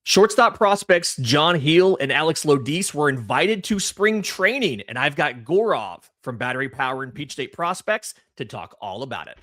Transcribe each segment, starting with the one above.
Shortstop prospects John Gil and Alex Lodise were invited to spring training, and I've got Guarav from Battery Power and Peach State Prospects to talk all about it.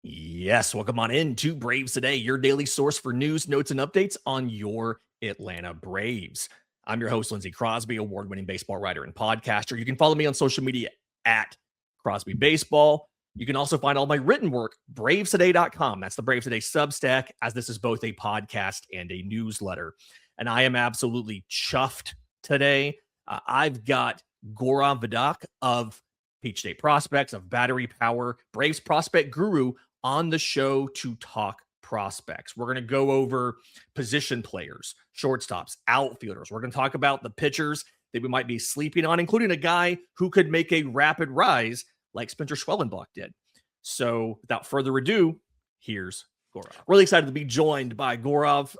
Yes, welcome on in to Braves Today, your daily source for news, notes, and updates on your Atlanta Braves. I'm your host, Lindsay Crosby, award-winning baseball writer and podcaster. You can follow me on social media at Crosby Baseball. You can also find all my written work, bravestoday.com. That's the Braves Today Substack, as this is both a podcast and a newsletter. And I am absolutely chuffed today. I've got Gaurav Vedak of Peach State Prospects, of Battery Power, Braves Prospect Guru, on the show to talk prospects. We're going to go over position players, shortstops, outfielders. We're going to talk about the pitchers that we might be sleeping on, including a guy who could make a rapid rise like Spencer Schwellenbach did. So without further ado, here's Gaurav. Really excited to be joined by Gaurav.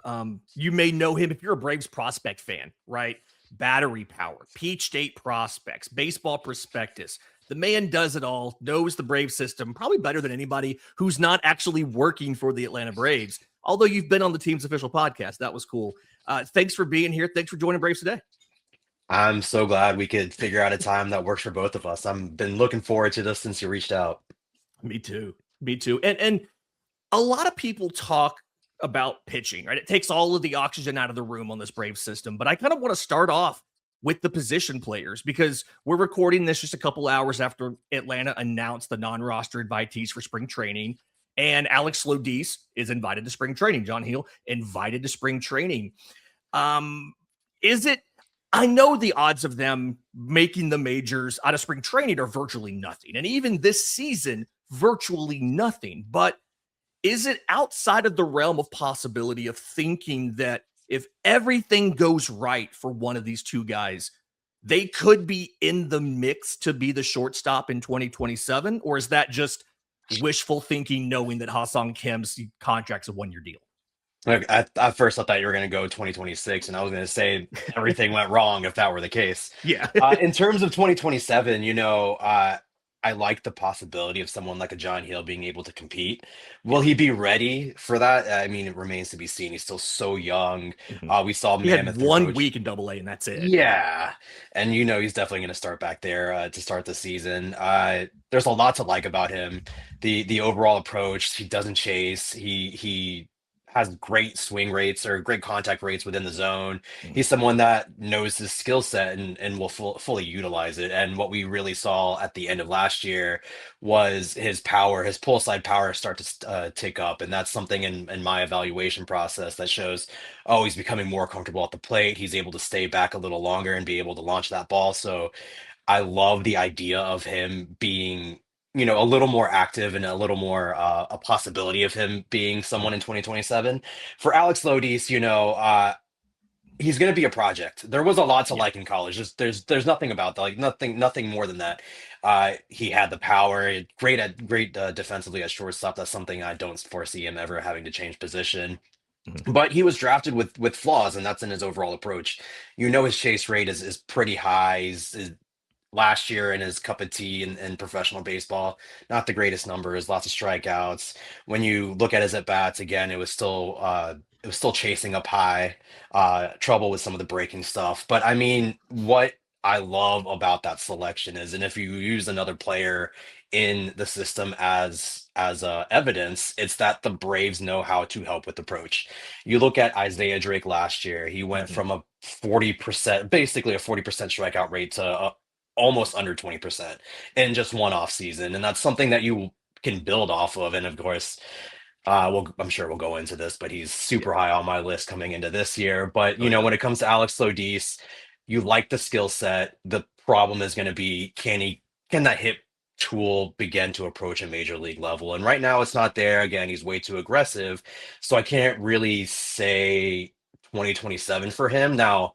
You may know him if you're a Braves prospect fan, right? Battery Power, Peach State Prospects, Baseball Prospectus. The man does it all, knows the Braves system probably better than anybody who's not actually working for the Atlanta Braves. Although you've been on the team's official podcast. That was cool. Thanks for being here. Thanks for joining Braves Today. I'm so glad we could figure out a time that works for both of us. I've been looking forward to this since you reached out. Me too. And a lot of people talk about pitching, right? It takes all of the oxygen out of the room on this Braves system. But I kind of want to start off with the position players, because we're recording this just a couple hours after Atlanta announced the non-roster invitees for spring training, and Alex Lodise is invited to spring training. John Gil invited to spring training. I know the odds of them making the majors out of spring training are virtually nothing. And even this season, virtually nothing. But is it outside of the realm of possibility of thinking that if everything goes right for one of these two guys, they could be in the mix to be the shortstop in 2027? Or is that just wishful thinking, knowing that Ha-Seong Kim's contract's a one-year deal? Look, at first I thought you were going to go 2026, and I was going to say everything went wrong if that were the case. Yeah. In terms of 2027, I like the possibility of someone like a John Gil being able to compete. Will he be ready for that? I mean, it remains to be seen. He's still so young. We saw he had 1 week in Double A, and that's it. Yeah, and he's definitely going to start back there to start the season. There's a lot to like about him. The overall approach. He doesn't chase. He has great swing rates or great contact rates within the zone. He's someone that knows his skill set and will fully utilize it. And what we really saw at the end of last year was his power, his pull side power start to tick up. And that's something in my evaluation process that shows, he's becoming more comfortable at the plate. He's able to stay back a little longer and be able to launch that ball. So I love the idea of him being a little more active and a little more a possibility of him being someone in 2027. For Alex Lodise, he's going to be a project. There was a lot to like in college. There's nothing about that, like nothing more than that. He had the power, great defensively at shortstop. That's something I don't foresee him ever having to change position. But he was drafted with flaws, and that's in his overall approach. His chase rate is pretty high. He's last year in his cup of tea in professional baseball, not the greatest numbers, lots of strikeouts. When you look at his at bats again, it was still chasing up high, trouble with some of the breaking stuff. But I mean, what I love about that selection is, and if you use another player in the system as evidence, it's that the Braves know how to help with approach. You look at Isaiah Drake last year; he went from a 40%, basically a 40% strikeout rate to almost under 20% in just one off season. And that's something that you can build off of. And of course, I'm sure we'll go into this, but he's super high on my list coming into this year. But, when it comes to Alex Lodise, you like the skill set. The problem is going to be, can that hit tool begin to approach a major league level? And right now it's not there. Again, he's way too aggressive. So I can't really say 2027 for him. Now,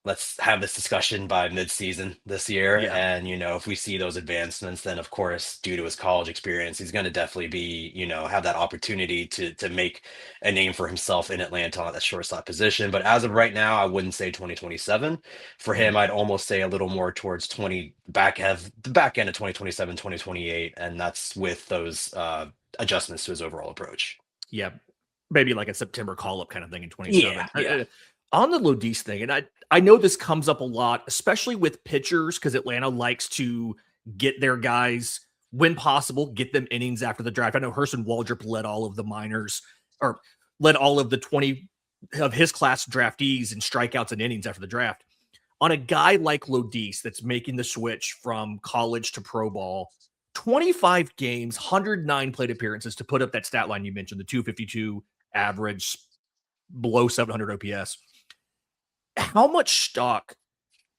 let's have this discussion by mid-season this year. Yeah. And, if we see those advancements, then of course, due to his college experience, he's going to definitely be, have that opportunity to make a name for himself in Atlanta at that shortstop position. But as of right now, I wouldn't say 2027. For him, I'd almost say a little more towards the back end of 2027, 2028. And that's with those adjustments to his overall approach. Yeah. Maybe like a September call-up kind of thing in 27. Yeah. On the Lodise thing, and I know this comes up a lot, especially with pitchers, because Atlanta likes to get their guys, when possible, get them innings after the draft. I know Hurston Waldrop led all of the minors, or led all of the 20 of his class draftees in strikeouts and innings after the draft. On a guy like Lodise that's making the switch from college to pro ball, 25 games, 109 plate appearances to put up that stat line you mentioned, the 252 average, below 700 OPS. How much stock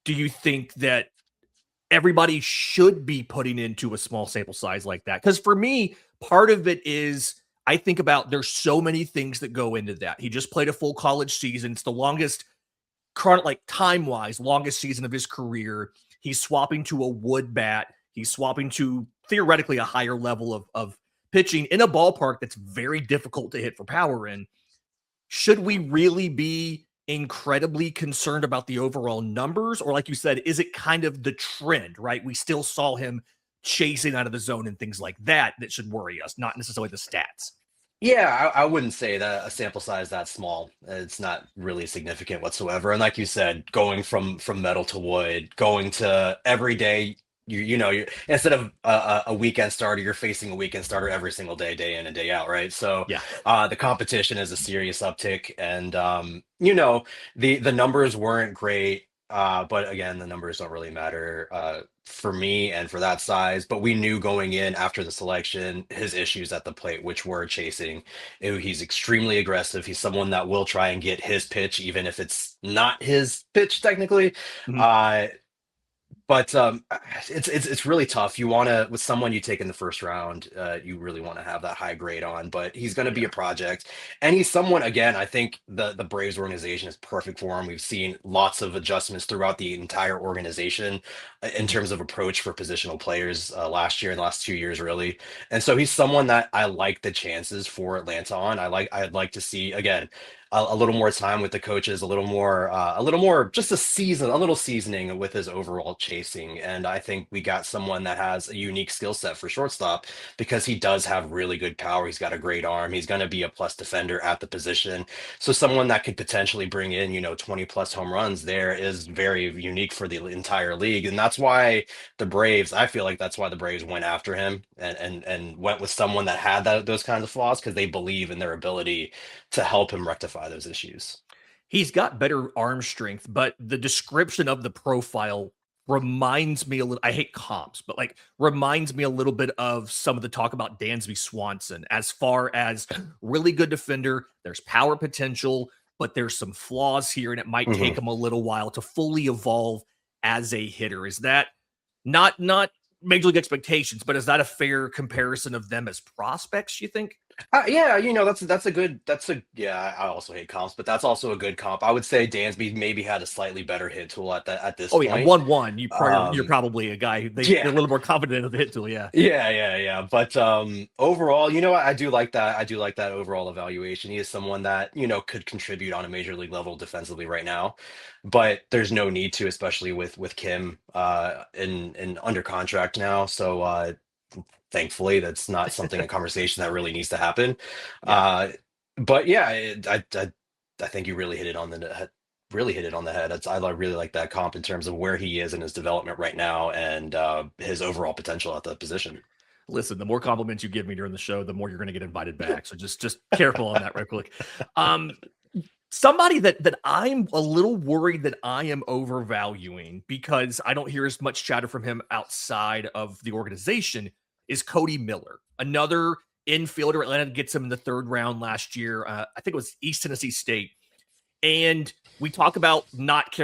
do you think that everybody should be putting into a small sample size like that? Because for me, part of it is I think about there's so many things that go into that. He just played a full college season. It's the longest, like time-wise, longest season of his career. He's swapping to a wood bat. He's swapping to theoretically a higher level of pitching in a ballpark that's very difficult to hit for power in. Should we really be incredibly concerned about the overall numbers? Or like you said, is it kind of the trend, right? We still saw him chasing out of the zone and things like that should worry us, not necessarily the stats. Yeah, I wouldn't say that a sample size that small. It's not really significant whatsoever. And like you said, going from metal to wood, going to every day, you instead of a weekend starter, you're facing a weekend starter every single day, day in and day out, right? So Yeah. the competition is a serious uptick, and the numbers weren't great. But again, the numbers don't really matter for me and for that size. But we knew going in after the selection his issues at the plate, which were chasing. He's extremely aggressive. He's someone that will try and get his pitch, even if it's not his pitch technically. Mhm. But it's really tough. You want to, with someone you take in the first round, you really want to have that high grade on. But he's going to be a project, and he's someone. Again, I think the Braves organization is perfect for him. We've seen lots of adjustments throughout the entire organization in terms of approach for positional players last year and the last 2 years, really. And so he's someone that I like the chances for Atlanta on. I'd like to see again a little more time with the coaches, a little more, just a little seasoning with his overall chasing. And I think we got someone that has a unique skill set for shortstop because he does have really good power. He's got a great arm. He's going to be a plus defender at the position. So someone that could potentially bring in, 20 plus home runs there is very unique for the entire league. And I feel like that's why the Braves went after him and went with someone that had those kinds of flaws, because they believe in their ability to help him rectify those issues. He's got better arm strength, but the description of the profile reminds me a little, I hate comps, but like reminds me a little bit of some of the talk about Dansby Swanson as far as really good defender. There's power potential, but there's some flaws here, and it might take him a little while to fully evolve as a hitter. Is that not major league expectations, but is that a fair comparison of them as prospects, you think? Yeah, I also hate comps, but that's also a good comp. I would say Dansby maybe had a slightly better hit tool at this Oh yeah, point. 1-1. You're probably a guy they're a little more confident of the hit tool. Yeah. Yeah. But overall, what? I do like that. I do like that overall evaluation. He is someone that, could contribute on a major league level defensively right now, but there's no need to, especially with Kim in under contract now. So thankfully, that's not something a conversation that really needs to happen. Yeah. But yeah, I think you really hit it on the head. Really hit it on the head. I really like that comp in terms of where he is in his development right now and his overall potential at the position. Listen, the more compliments you give me during the show, the more you're going to get invited back. So just careful on that, real quick. Somebody that I'm a little worried that I am overvaluing because I don't hear as much chatter from him outside of the organization is Cody Miller, another infielder. Atlanta gets him in the third round last year. I think it was East Tennessee State. And we talk about not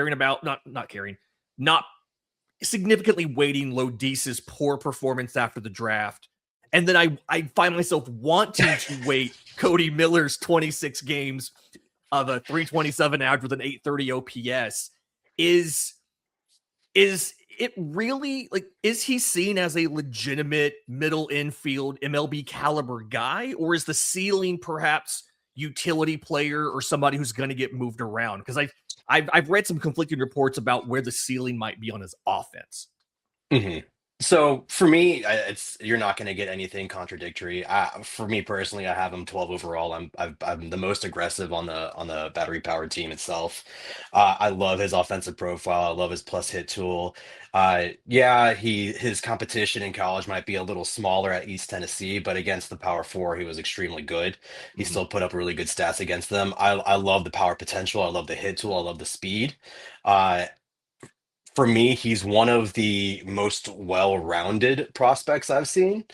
significantly weighting Lodice's poor performance after the draft. And then I find myself wanting to weight Cody Miller's 26 games of a 327 average with an 830 OPS. is it really like, is he seen as a legitimate middle infield MLB caliber guy, or is the ceiling perhaps utility player or somebody who's going to get moved around? Because I've read some conflicting reports about where the ceiling might be on his offense. Mhm. So for me, it's you're not going to get anything contradictory. For me personally, I have him 12 overall. I'm the most aggressive on the battery powered team itself. I love his offensive profile. I love his plus hit tool. Yeah, his competition in college might be a little smaller at East Tennessee, but against the Power Four, he was extremely good. He Mhm. still put up really good stats against them. I love the power potential. I love the hit tool. I love the speed. Uh, for me, he's one of the most well-rounded prospects I've seen.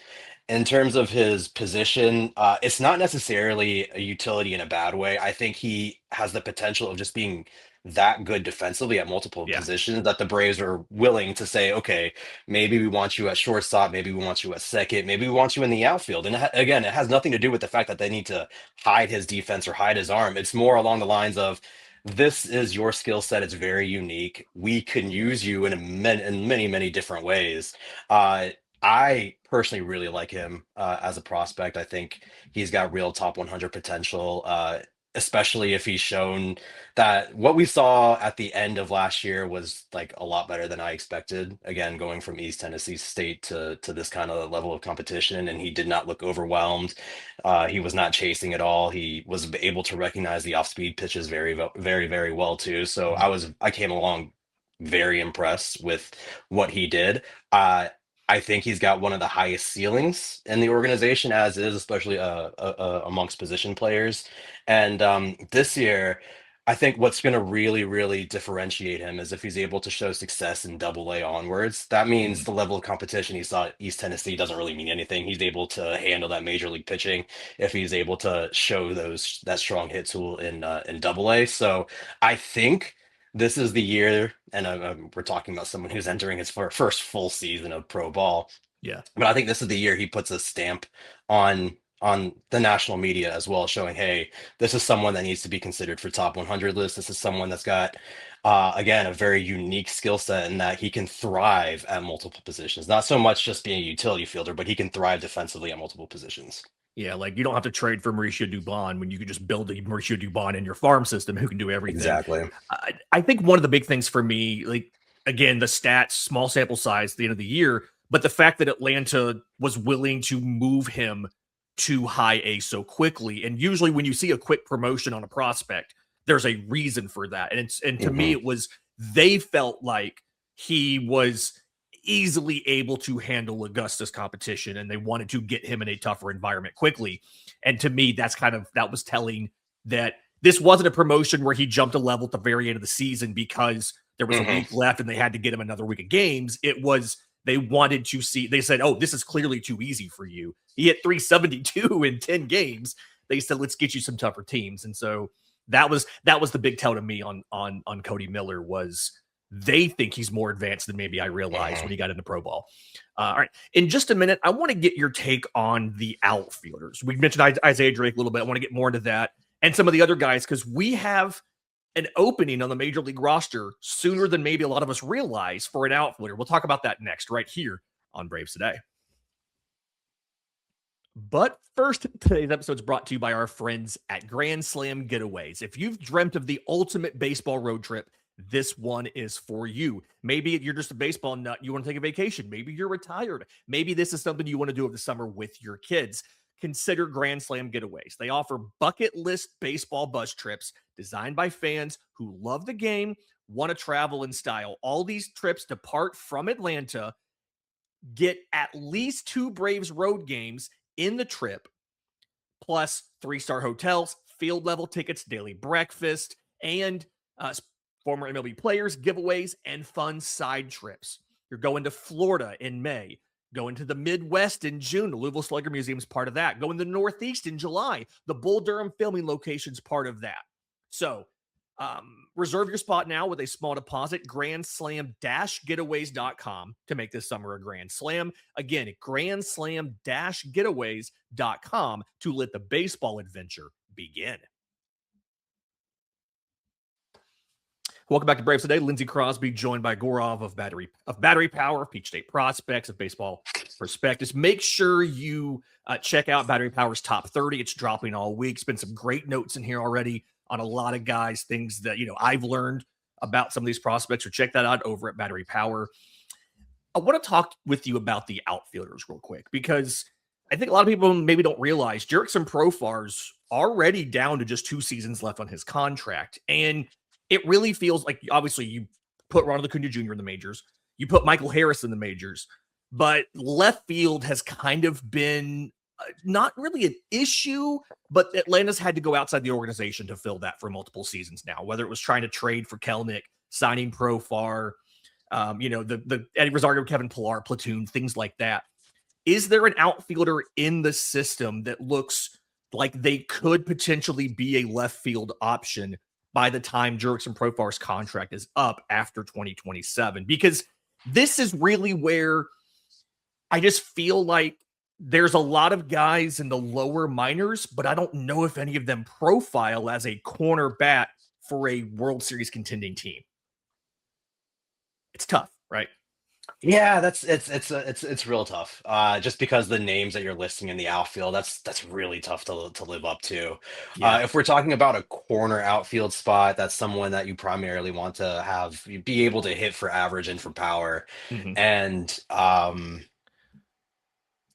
In terms of his position, it's not necessarily a utility in a bad way. I think he has the potential of just being that good defensively at multiple Yeah. positions that the Braves are willing to say, okay, maybe we want you at shortstop, maybe we want you at second, maybe we want you in the outfield. And again, it has nothing to do with the fact that they need to hide his defense or hide his arm. It's more along the lines of this is your skill set. It's very unique. We can use you in many, many different ways. Uh, I personally really like him as a prospect. I think he's got real top 100 potential, especially if he's shown that what we saw at the end of last year was like a lot better than I expected. Again, going from East Tennessee State to this kind of level of competition, and he did not look overwhelmed. He was not chasing at all. He was able to recognize the off-speed pitches very, very well too. So Mhm. I came along very impressed with what he did. Uh, I think he's got one of the highest ceilings in the organization, as is, especially amongst position players. And this year, I think what's going to really, really differentiate him is if he's able to show success in Double A onwards. That means Mhm. the level of competition he saw at East Tennessee doesn't really mean anything. He's able to handle that major league pitching if he's able to show that strong hit tool in Double A. So I think this is the year, and we're talking about someone who's entering his first full season of pro ball. Yeah. But I think this is the year he puts a stamp on the national media as well, showing, hey, this is someone that needs to be considered for top 100 list. This is someone that's got, again, a very unique skill set in that he can thrive at multiple positions. Not so much just being a utility fielder, but he can thrive defensively at multiple positions. Yeah, like you don't have to trade for Mauricio Dubon when you can just build a Mauricio Dubon in your farm system who can do everything. Exactly. I think one of the big things for me, like again, the stats, small sample size at the end of the year, but the fact that Atlanta was willing to move him to high A so quickly. And usually when you see a quick promotion on a prospect, there's a reason for that. And to me, Hmm. it was they felt like he was easily able to handle Augusta's competition and they wanted to get him in a tougher environment quickly. And to me, that was telling that this wasn't a promotion where he jumped a level at the very end of the season because there was a Hmm. week left and they had to get him another week of games. It was they wanted to see, they said, oh, this is clearly too easy for you. He hit 372 in 10 games. They said, let's get you some tougher teams. And so that was the big tell to me on Cody Miller was they think he's more advanced than maybe I realized Hmm. when he got into pro ball. All right. In just a minute, I want to get your take on the outfielders. We mentioned Isaiah Drake a little bit. I want to get more into that and some of the other guys because we have an opening on the major league roster sooner than maybe a lot of us realize for an outfielder. We'll talk about that next, right here on Braves Today. But first, today's episode is brought to you by our friends at Grand Slam Getaways. If you've dreamt of the ultimate baseball road trip, this one is for you. Maybe you're just a baseball nut, you want to take a vacation. Maybe you're retired. Maybe this is something you want to do over the summer with your kids. Consider Grand Slam Getaways. They offer bucket list baseball bus trips designed by fans who love the game, want to travel in style. All these trips depart from Atlanta, get at least 2 Braves road games in the trip, plus 3-star hotels, field level tickets, daily breakfast, and former MLB players, giveaways, and fun side trips. You're going to Florida in May, going to the Midwest in June. The Louisville Slugger Museum is part of that. Going to the Northeast in July. The Bull Durham filming location is part of that. So reserve your spot now with a small deposit. GrandSlam-Getaways.com to make this summer a Grand Slam. Again, GrandSlam-Getaways.com to let the baseball adventure begin. Welcome back to Braves Today. Lindsay Crosby joined by Gaurav of Battery Power, Peach State Prospects, of Baseball Prospectus. Make sure you check out Battery Power's Top 30. It's dropping all week. It's been some great notes in here already on a lot of guys, things that I've learned about some of these prospects. So check that out over at Battery Power. I want to talk with you about the outfielders real quick, because I think a lot of people maybe don't realize Jurickson Profar's already down to just 2 seasons left on his contract. And it really feels like, obviously, you put Ronald Acuna Jr. in the majors, you put Michael Harris in the majors, but left field has kind of been not really an issue, but Atlanta's had to go outside the organization to fill that for multiple seasons now, whether it was trying to trade for Kelnick, signing Profar, the Eddie Rosario, Kevin Pillar platoon, things like that. Is there an outfielder in the system that looks like they could potentially be a left field option by the time Jurickson Profar's contract is up after 2027? Because this is really where I just feel like there's a lot of guys in the lower minors, but I don't know if any of them profile as a corner bat for a World Series contending team. It's tough, right? Yeah, it's real tough. Just because the names that you're listing in the outfield, that's really tough to live up to. Yeah. If we're talking about a corner outfield spot, that's someone that you primarily want to have be able to hit for average and for power. And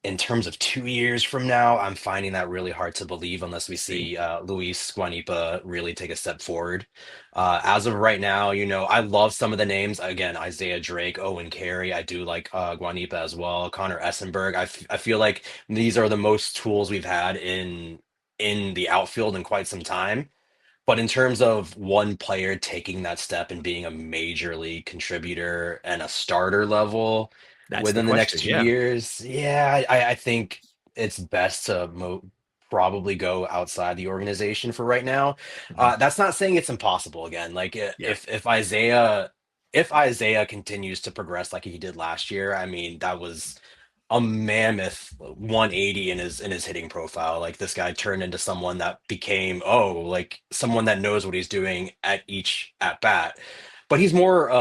in terms of 2 years from now, I'm finding that really hard to believe unless we see Luis Guanipa really take a step forward. As of right now, I love some of the names. Again, Isaiah Drake, Owen Carey. I do like Guanipa as well. Connor Essenberg. I feel like these are the most tools we've had in the outfield in quite some time. But in terms of one player taking that step and being a major league contributor and a starter level within the next 2 years, I think it's best to probably go outside the organization for right now. That's not saying it's impossible. Again, like if Isaiah continues to progress like he did last year, I mean, that was a mammoth 180 in his hitting profile. Like, this guy turned into someone that became like someone that knows what he's doing at each at bat. But he's more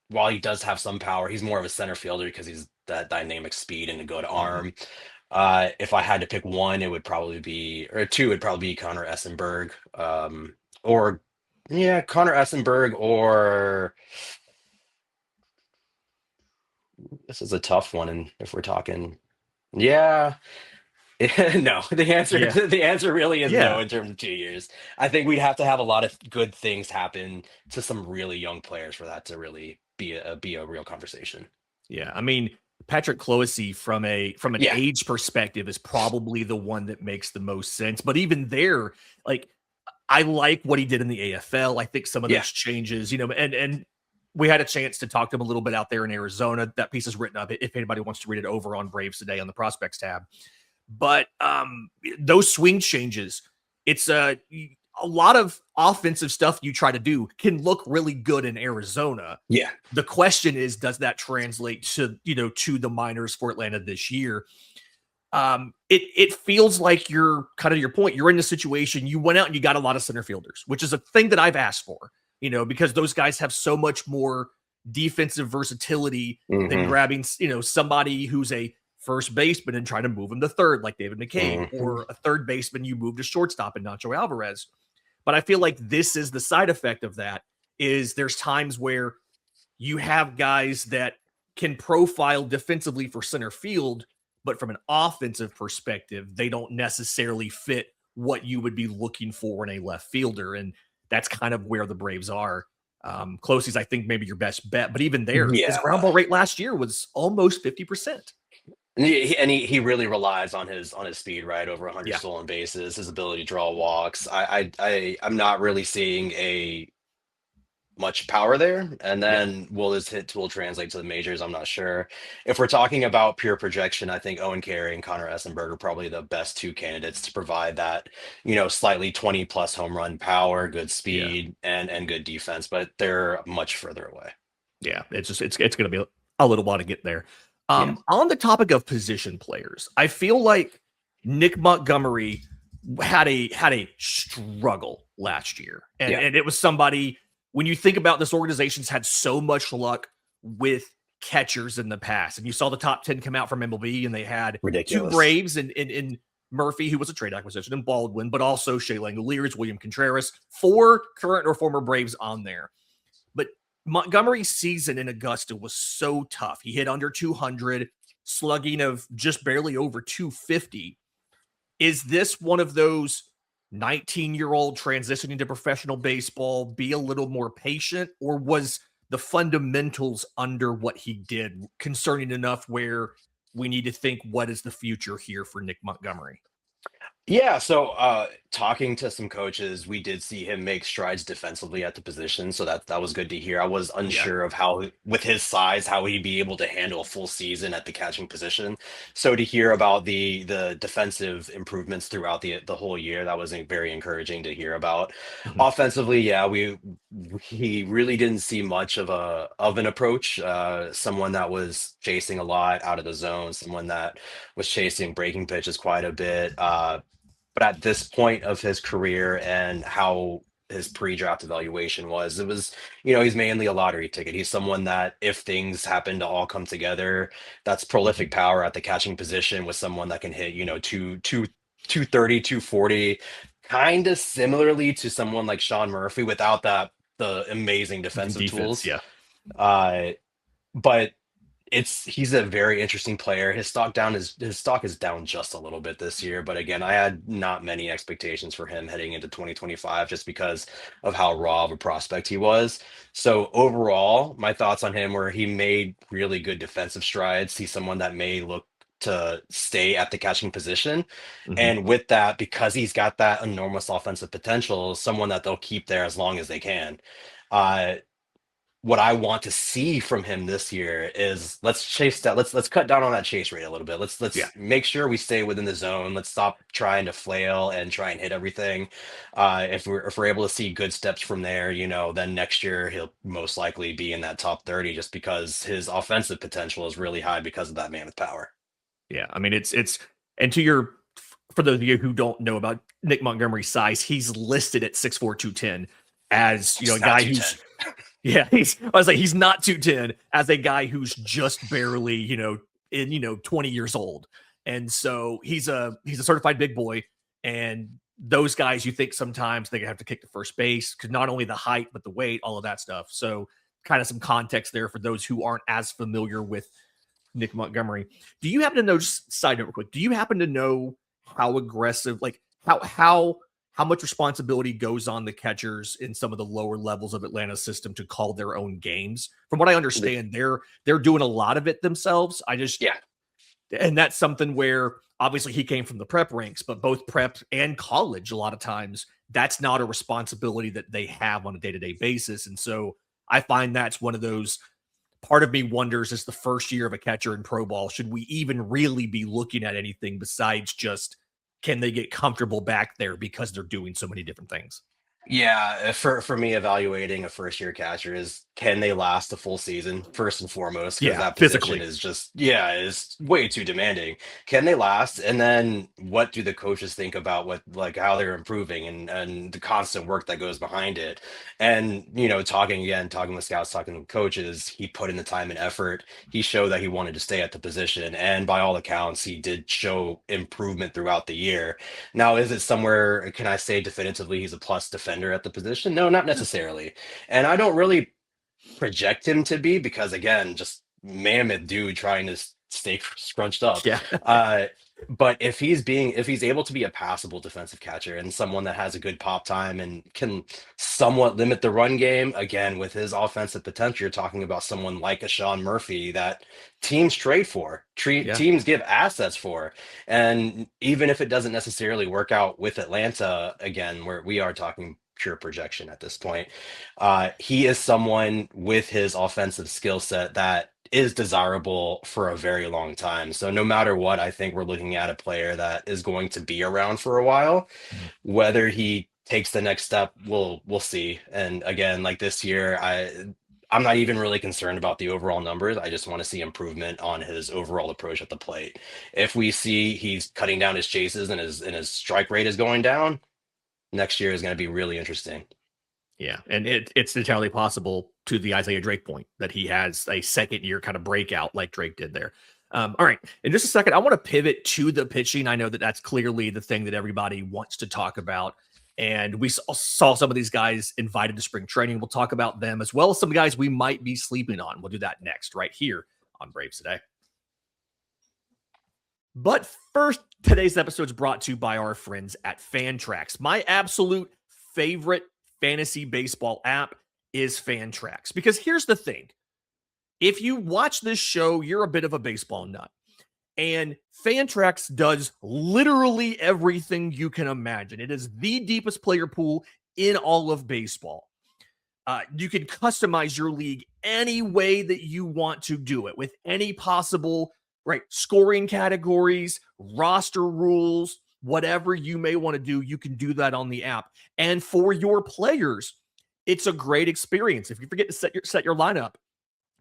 while he does have some power, he's more of a center fielder because he's that dynamic speed and a good arm. If I had to pick one, it would probably be, or two, it'd probably be Connor Essenberg. Connor Essenberg, or this is a tough one. And if we're talking, no, the answer really is no in terms of 2 years. I think we'd have to have a lot of good things happen to some really young players for that to really be a real conversation. Yeah, I mean, Patrick Cloesy from an age perspective is probably the one that makes the most sense. But even there, like, I like what he did in the AFL. I think some of those changes, and we had a chance to talk to him a little bit out there in Arizona. That piece is written up if anybody wants to read it over on Braves Today on the Prospects tab. But those swing changes, it's a lot of offensive stuff you try to do can look really good in Arizona. Yeah. The question is, does that translate to the minors for Atlanta this year? It feels like you're kind of your point. You're in a situation, you went out and you got a lot of center fielders, which is a thing that I've asked for, because those guys have so much more defensive versatility than grabbing, somebody who's a first baseman and trying to move him to third, like David McCabe, or a third baseman you move to shortstop and Nacho Alvarez. But I feel like this is the side effect of that, is there's times where you have guys that can profile defensively for center field, but from an offensive perspective, they don't necessarily fit what you would be looking for in a left fielder. And that's kind of where the Braves are. Closey's, I think, maybe your best bet, but even there, his ground ball rate last year was almost 50%. And he really relies on his speed, right? Over 100 stolen bases, his ability to draw walks. I'm not really seeing a much power there. And then will his hit tool translate to the majors? I'm not sure. If we're talking about pure projection, I think Owen Carey and Connor Essenberg are probably the best two candidates to provide that, slightly 20 plus home run power, good speed, and good defense, but they're much further away. Yeah, it's going to be a little while to get there. On the topic of position players, I feel like Nick Montgomery had a struggle last year, and it was somebody when you think about this organization's had so much luck with catchers in the past, and you saw the top 10 come out from MLB, and they had two Ridiculous. Braves and Murphy, who was a trade acquisition, and Baldwin, but also Shea Langoliers, William Contreras, 4 current or former Braves on there. But Montgomery's season in Augusta was so tough. He hit under 200, slugging of just barely over 250. Is this one of those 19-year-old transitioning to professional baseball, be a little more patient, or was the fundamentals under what he did concerning enough where we need to think, what is the future here for Nick Montgomery? Yeah, so talking to some coaches, we did see him make strides defensively at the position, so that was good to hear. I was unsure of how, with his size, how he'd be able to handle a full season at the catching position. So to hear about the defensive improvements throughout the whole year, that was very encouraging to hear about. Offensively, yeah, he really didn't see much of an approach. Someone that was chasing a lot out of the zone, someone that was chasing breaking pitches quite a bit. But at this point of his career and how his pre-draft evaluation was, it was, he's mainly a lottery ticket. He's someone that, if things happen to all come together, that's prolific power at the catching position with someone that can hit, 230, 240, kind of similarly to someone like Sean Murphy without the amazing defensive tools. Yeah. But he's a very interesting player. His stock is down just a little bit this year, but again, I had not many expectations for him heading into 2025 just because of how raw of a prospect he was. So overall, my thoughts on him were he made really good defensive strides. He's someone that may look to stay at the catching position. And with that, because he's got that enormous offensive potential, someone that they'll keep there as long as they can. What I want to see from him this year is let's chase that. Let's cut down on that chase rate a little bit. Let's make sure we stay within the zone. Let's stop trying to flail and try and hit everything. If we're able to see good steps from there, then next year he'll most likely be in that top 30 just because his offensive potential is really high because of that mammoth power. Yeah, I mean it's and for those of you who don't know about Nick Montgomery's size, he's listed at 6'4", 210 as a guy who's. Yeah, he's not 210 as a guy who's just barely, 20 years old. And so he's a certified big boy. And those guys, you think sometimes they have to kick to first base because not only the height, but the weight, all of that stuff. So kind of some context there for those who aren't as familiar with Nick Montgomery. Do you happen to know, just side note real quick, do you happen to know how aggressive, like how much responsibility goes on the catchers in some of the lower levels of Atlanta's system to call their own games? From what I understand, they're doing a lot of it themselves. And that's something where obviously he came from the prep ranks, but both prep and college, a lot of times that's not a responsibility that they have on a day-to-day basis. And so I find that's one of those, part of me wonders, is the first year of a catcher in pro ball, should we even really be looking at anything besides just, can they get comfortable back there because they're doing so many different things? Yeah, for me, evaluating a first-year catcher is, can they last a full season, first and foremost, because that position is way too demanding. Can they last? And then what do the coaches think about how they're improving and the constant work that goes behind it? And, talking with scouts, talking with coaches, he put in the time and effort. He showed that he wanted to stay at the position. And by all accounts, he did show improvement throughout the year. Now, is it somewhere, can I say definitively he's a plus defender at the position? No, not necessarily. And I don't really project him to be, because again, just mammoth dude trying to stay scrunched up. But if he's able to be a passable defensive catcher and someone that has a good pop time and can somewhat limit the run game, again, with his offensive potential, you're talking about someone like a Sean Murphy that teams trade for, teams give assets for. And even if it doesn't necessarily work out with Atlanta, again, where we are talking pure projection at this point, he is someone with his offensive skill set that is desirable for a very long time. So no matter what, I think we're looking at a player that is going to be around for a while. Whether he takes the next step, we'll see. And again, like this year, I'm not even really concerned about the overall numbers. I just want to see improvement on his overall approach at the plate. If we see he's cutting down his chases and his strike rate is going down, next year is going to be really interesting. Yeah, and it's entirely possible, to the Isaiah Drake point, that he has a second year kind of breakout like Drake did there. All right, in just a second, I want to pivot to the pitching. I know that that's clearly the thing that everybody wants to talk about. And we saw some of these guys invited to spring training. We'll talk about them as well as some guys we might be sleeping on. We'll do that next, right here on Braves Today. But first, today's episode is brought to you by our friends at Fantrax. My absolute favorite fantasy baseball app is Fantrax. Because here's the thing. If you watch this show, you're a bit of a baseball nut. And Fantrax does literally everything you can imagine. It is the deepest player pool in all of baseball. You can customize your league any way that you want to do it, with any possible scoring categories, roster rules, whatever you may want to do, you can do that on the app. And for your players, it's a great experience. If you forget to set your lineup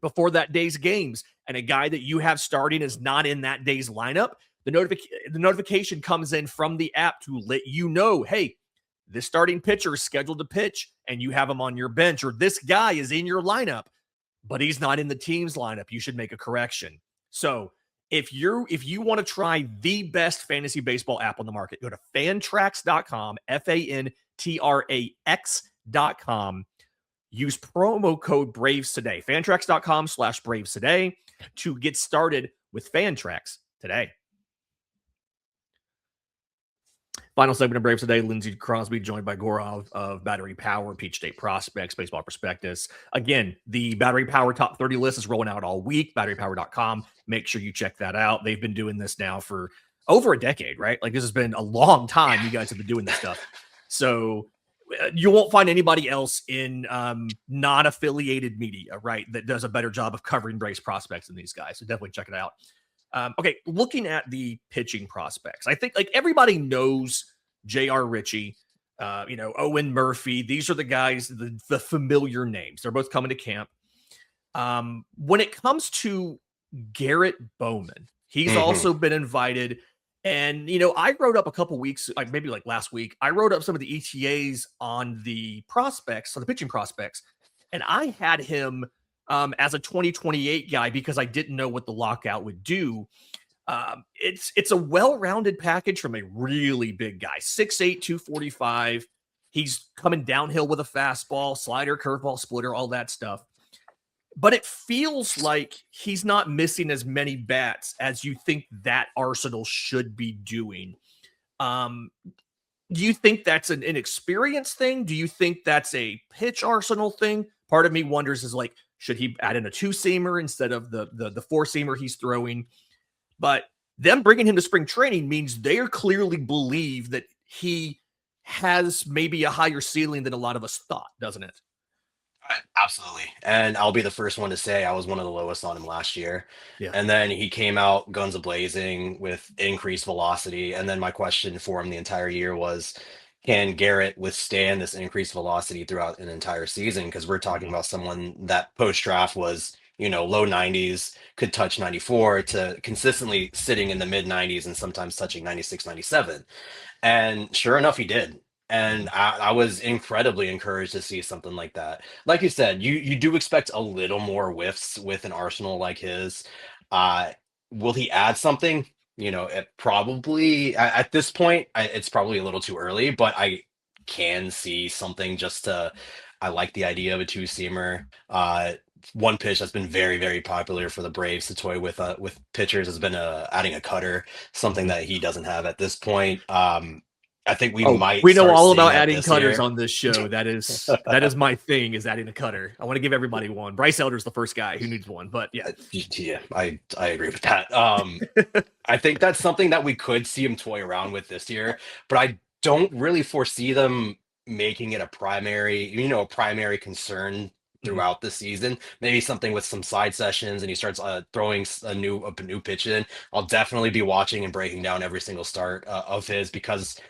before that day's games, and a guy that you have starting is not in that day's lineup, the notification comes in from the app to let you know, hey, this starting pitcher is scheduled to pitch and you have him on your bench, or this guy is in your lineup, but he's not in the team's lineup. You should make a correction. So if you want to try the best fantasy baseball app on the market, go to fantrax.com, Fantrax.com. Use promo code Braves today. Fantrax.com/Braves today to get started with Fantrax today. Final segment of Braves today. Lindsay Crosby joined by Guarav of Battery Power, Peach State Prospects, Baseball Prospectus. Again, the Battery Power Top 30 list is rolling out all week. BatteryPower.com. Make sure you check that out. They've been doing this now for over a decade, right? Like, this has been a long time you guys have been doing this stuff. So you won't find anybody else in non-affiliated media, right, that does a better job of covering Braves prospects than these guys. So definitely check it out. Okay, looking at the pitching prospects, I think everybody knows J.R. Ritchie, Owen Murphy. These are the guys, the familiar names. They're both coming to camp. When it comes to Garrett Baumann, he's also been invited. And, I wrote up a couple weeks, maybe last week, I wrote up some of the ETAs on the prospects, on the pitching prospects, and I had him as a 2028 guy because I didn't know what the lockout would do. It's a well-rounded package from a really big guy, 6'8", 245. He's coming downhill with a fastball, slider, curveball, splitter, all that stuff. But it feels like he's not missing as many bats as you think that arsenal should be doing. Do you think that's an inexperience thing? Do you think that's a pitch arsenal thing? Part of me wonders is should he add in a two-seamer instead of the four-seamer he's throwing? But them bringing him to spring training means they clearly believe that he has maybe a higher ceiling than a lot of us thought, doesn't it? Absolutely. And I'll be the first one to say I was one of the lowest on him last year. Yeah. And then he came out guns a-blazing with increased velocity. And then my question for him the entire year was, can Garrett withstand this increased velocity throughout an entire season? Because we're talking about someone that post-draft was, low 90s, could touch 94, to consistently sitting in the mid 90s and sometimes touching 96, 97. And sure enough, he did. And I was incredibly encouraged to see something like that. Like you said, you do expect a little more whiffs with an arsenal like his. Will he add something? It probably, at this point, it's probably a little too early, but I can see something I like the idea of a two-seamer. One pitch that's been very, very popular for the Braves to toy with pitchers has been adding a cutter, something that he doesn't have at this point. I think we know all about adding cutters on this show. That is my thing, is adding a cutter. I want to give everybody one. Bryce Elder's the first guy who needs one, but yeah. I agree with that. I think that's something that we could see him toy around with this year, but I don't really foresee them making it a primary concern throughout the season. Maybe something with some side sessions and he starts throwing a new pitch in. I'll definitely be watching and breaking down every single start of his, because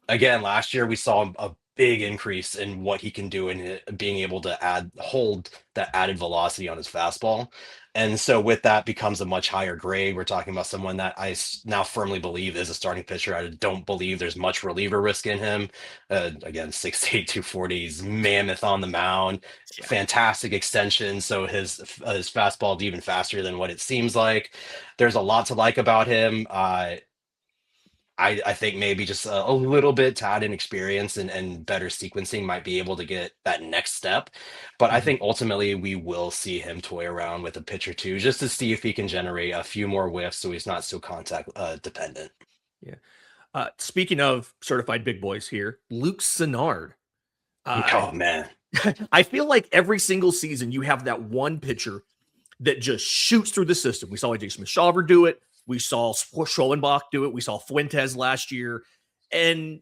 again, last year we saw a big increase in what he can do and being able to hold that added velocity on his fastball. And so with that becomes a much higher grade. We're talking about someone that now firmly believe is a starting pitcher. I don't believe there's much reliever risk in him. Again, 6'8", 240, he's mammoth on the mound, Yeah. fantastic extension. So his fastball is even faster than what it seems like. There's a lot to like about him. I think maybe just a little bit tad in experience and better sequencing might be able to get that next step. But I Mhm. think ultimately we will see him toy around with a pitch or two just to see if he can generate a few more whiffs so he's not so contact dependent. Yeah. Speaking of certified big boys here, Luke Sinnard. Uh, Oh man. I feel like every single season you have that one pitcher that just shoots through the system. We saw AJ Smith-Shawver do it. We saw Schoenbach do it. We saw Fuentes last year. And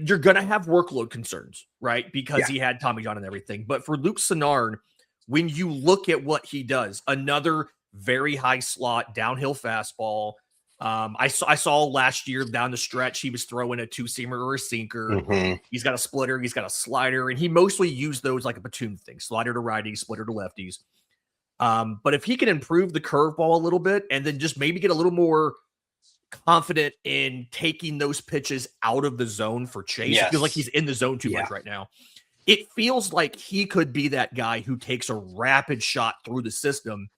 you're going to have workload concerns, right? Because Yeah. he had Tommy John and everything. But for Luke Sinnard, when you look at what he does, another very high slot downhill fastball. I saw last year down the stretch, he was throwing a two-seamer or a sinker. Hmm. He's got a splitter. He's got a slider. And he mostly used those like a platoon thing, slider to righties, splitter to lefties. But if he can improve the curveball a little bit and then just maybe get a little more confident in taking those pitches out of the zone for chase, it feels like he's Yes. in the zone too much right now. It feels like he could be that guy who takes a rapid shot through the system.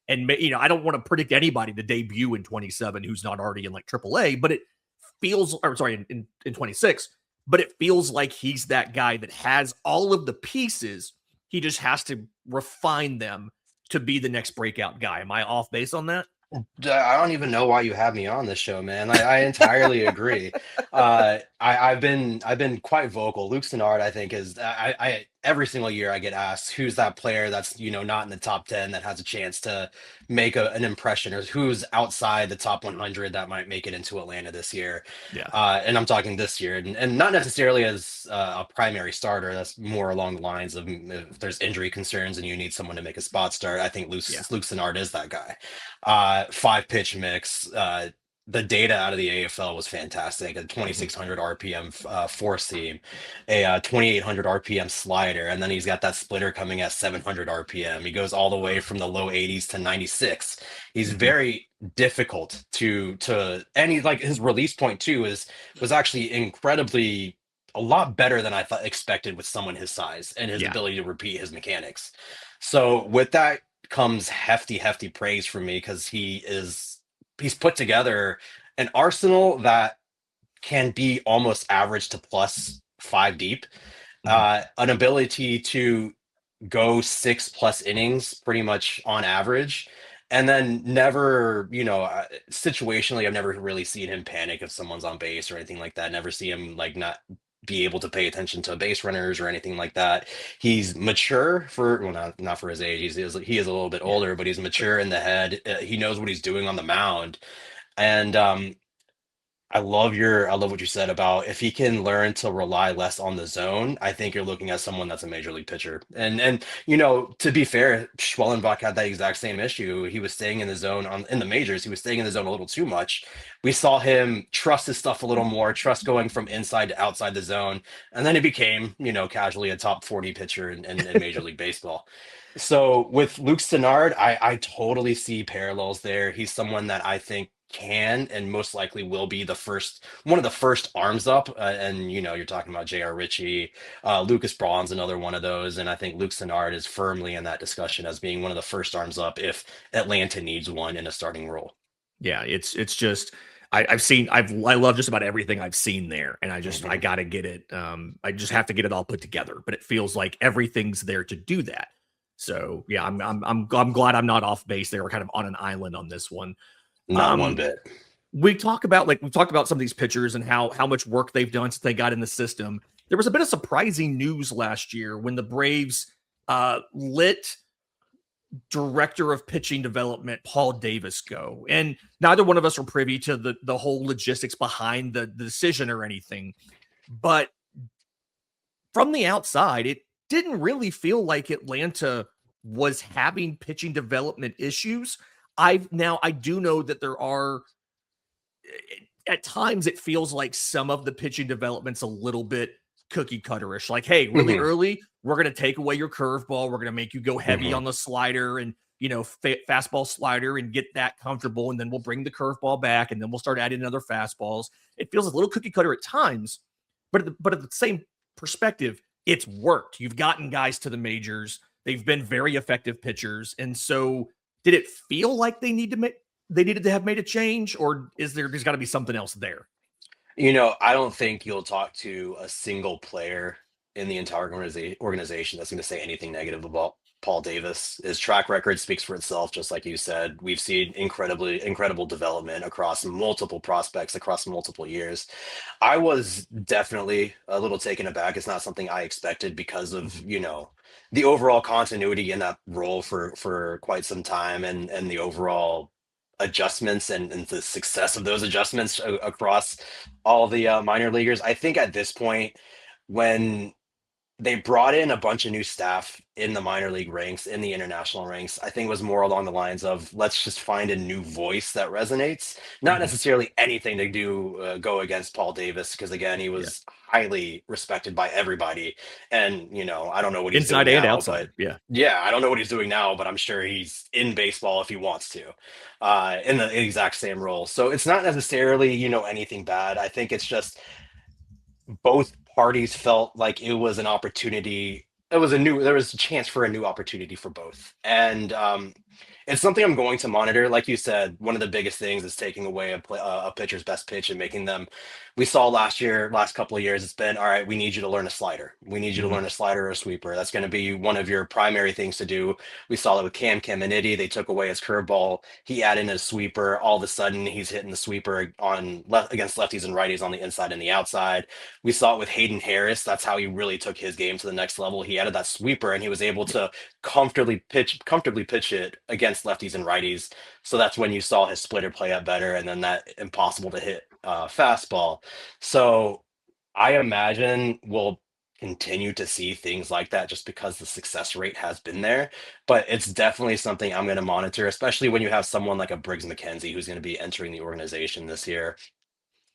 And, I don't want to predict anybody to debut in 27 who's not already in like AAA, but it feels, or sorry, in 26, but it feels like he's that guy that has all of the pieces. He just has to refine them to be the next breakout guy. Am I off base on that? I don't even know why you have me on this show, man. I entirely agree. I've been quite vocal. Luke Sinnard, I think, is I every single year I get asked who's that player that's not in the top 10 that has a chance to make an impression, or who's outside the top 100 that might make it into Atlanta this year. Yeah. And I'm talking this year, and not necessarily as a primary starter. That's more along the lines of if there's injury concerns and you need someone to make a spot start. I think Luke Sinnard is that guy. 5 pitch mix. The data out of the AFL was fantastic. A 2600 RPM four seam, a 2800 RPM slider, and then he's got that splitter coming at 700 RPM. He goes all the way from the low 80s to 96. He's very difficult and he's like, his release point too was actually incredibly a lot better than I thought expected with someone his size and his ability to repeat his mechanics. So with that comes hefty praise from me, because he's put together an arsenal that can be almost average to plus 5 deep, an ability to go 6+ innings pretty much on average, and then never, situationally, I've never really seen him panic if someone's on base or anything like that. Never see him like not be able to pay attention to base runners or anything like that. He's mature for, well, not for his age. He is a little bit older, but he's mature in the head. He knows what he's doing on the mound. And I love what you said about if he can learn to rely less on the zone. I think you're looking at someone that's a major league pitcher. And to be fair, Schwellenbach had that exact same issue. He was staying in the zone in the majors. He was staying in the zone a little too much. We saw him trust his stuff a little more, trust going from inside to outside the zone, and then he became, casually a top 40 pitcher in Major League Baseball. So with Luke Sinnard, I totally see parallels there. He's someone that I think can and most likely will be one of the first arms up. And you're talking about J.R. Ritchie, Lucas Braun's another one of those. And I think Luke Sinnard is firmly in that discussion as being one of the first arms up if Atlanta needs one in a starting role. Yeah, it's just I love just about everything I've seen there, and I gotta get it. I just have to get it all put together, but it feels like everything's there to do that. So yeah, I'm glad I'm not off base there. We're kind of on an island on this one. Not one bit. We've talked about some of these pitchers and how much work they've done since they got in the system. There was a bit of surprising news last year when the Braves let director of pitching development Paul Davis go, and neither one of us were privy to the whole logistics behind the decision or anything. But from the outside, it didn't really feel like Atlanta was having pitching development issues. I do know that there are, at times it feels like some of the pitching development's a little bit cookie cutterish. Like, hey, really early, we're going to take away your curveball. We're going to make you go heavy on the slider and, fastball slider and get that comfortable. And then we'll bring the curveball back and then we'll start adding other fastballs. It feels a little cookie cutter at times, but at the same perspective, it's worked. You've gotten guys to the majors. They've been very effective pitchers. And so did it feel like they needed to have made a change, or there's got to be something else there? I don't think you'll talk to a single player in the entire organization that's going to say anything negative about Paul Davis. His track record speaks for itself, just like you said. We've seen incredible development across multiple prospects across multiple years. I was definitely a little taken aback. It's not something I expected because of, the overall continuity in that role for quite some time and the overall adjustments and the success of those adjustments across all the minor leaguers. I think at this point, when they brought in a bunch of new staff in the minor league ranks, in the international ranks, I think it was more along the lines of, let's just find a new voice that resonates, not necessarily anything to do go against Paul Davis, because again, he was highly respected by everybody. And, I don't know what he's inside doing and now, outside. yeah, I don't know what he's doing now, but I'm sure he's in baseball if he wants to, in the exact same role. So it's not necessarily, anything bad. I think it's just both parties felt like it was an opportunity. There was a chance for a new opportunity for both. And it's something I'm going to monitor. Like you said, one of the biggest things is taking away a pitcher's best pitch and making them, we saw last couple of years, it's been, all right, we need you to learn a slider. We need you to learn a slider or a sweeper. That's going to be one of your primary things to do. We saw that with Cam Caminiti. They took away his curveball. He added in his sweeper. All of a sudden, he's hitting the sweeper against lefties and righties on the inside and the outside. We saw it with Hayden Harris. That's how he really took his game to the next level. He added that sweeper and he was able to comfortably pitch it against lefties and righties. So that's when you saw his splitter play up better, and then that impossible to hit fastball. So I imagine we'll continue to see things like that just because the success rate has been there. But it's definitely something I'm going to monitor, especially when you have someone like a Briggs McKenzie who's going to be entering the organization this year.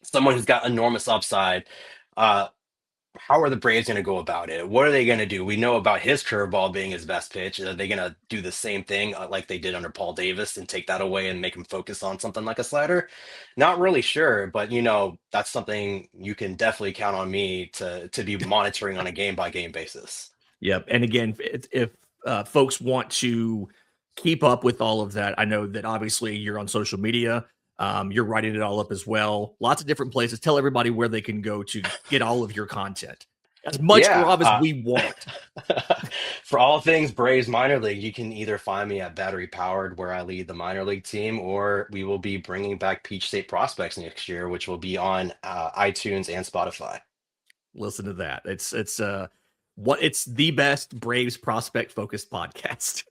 Someone who's got enormous upside. How are the Braves going to go about it? What are they going to do? We know about his curveball being his best pitch. Are they going to do the same thing like they did under Paul Davis and take that away and make him focus on something like a slider? Not really sure, but that's something you can definitely count on me to be monitoring on a game by game basis. Yep. And again, if folks want to keep up with all of that, I know that obviously you're on social media. You're writing it all up as well. Lots of different places. Tell everybody where they can go to get all of your content. As much Guarav as we want. For all things Braves minor league, you can either find me at Battery Powered, where I lead the minor league team, or we will be bringing back Peach State Prospects next year, which will be on iTunes and Spotify. Listen to that. It's the best Braves prospect focused podcast.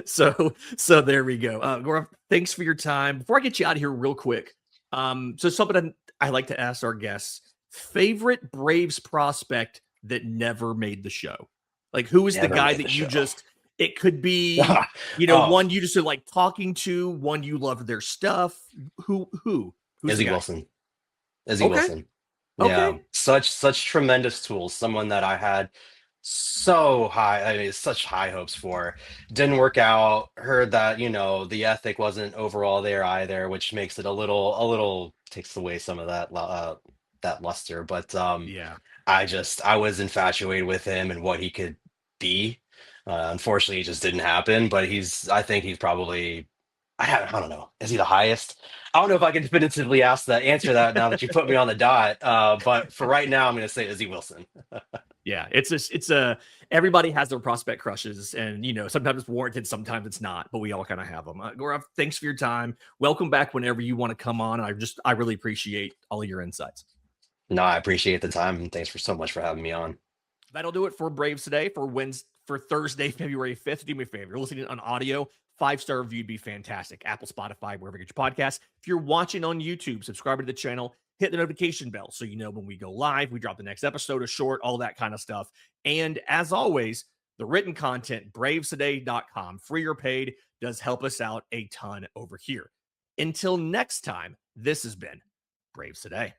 So there we go. Gaurav, thanks for your time. Before I get you out of here real quick, so something I like to ask our guests: favorite Braves prospect that never made the show? Like, who is the guy that you just? It could be, one you just are like talking to, one you love their stuff. Who's Izzy Wilson. Wilson. Yeah, Okay. such tremendous tools. Someone that I had so high, such high hopes for. Didn't work out. Heard that the ethic wasn't overall there either, which makes it a little takes away some of that luster. But I was infatuated with him and what he could be. Unfortunately, it just didn't happen. But I think he's probably, I don't know. Is he the highest? I don't know if I can definitively answer that now that you put me on the dot. But for right now, I'm going to say Izzy Wilson. Yeah, it's everybody has their prospect crushes, and sometimes it's warranted, sometimes it's not, but we all kind of have them. Gaurav, thanks for your time. Welcome back whenever you want to come on. I really appreciate all of your insights. No, I appreciate the time, and thanks so much for having me on. That'll do it for Braves Today for Thursday, February 5th. Do me a favor, you're listening on audio. 5-star review would be fantastic. Apple, Spotify, wherever you get your podcasts. If you're watching on YouTube, subscribe to the channel. Hit the notification bell so you know when we go live, we drop the next episode, a short, all that kind of stuff. And as always, the written content, bravestoday.com, free or paid, does help us out a ton over here. Until next time, this has been Braves Today.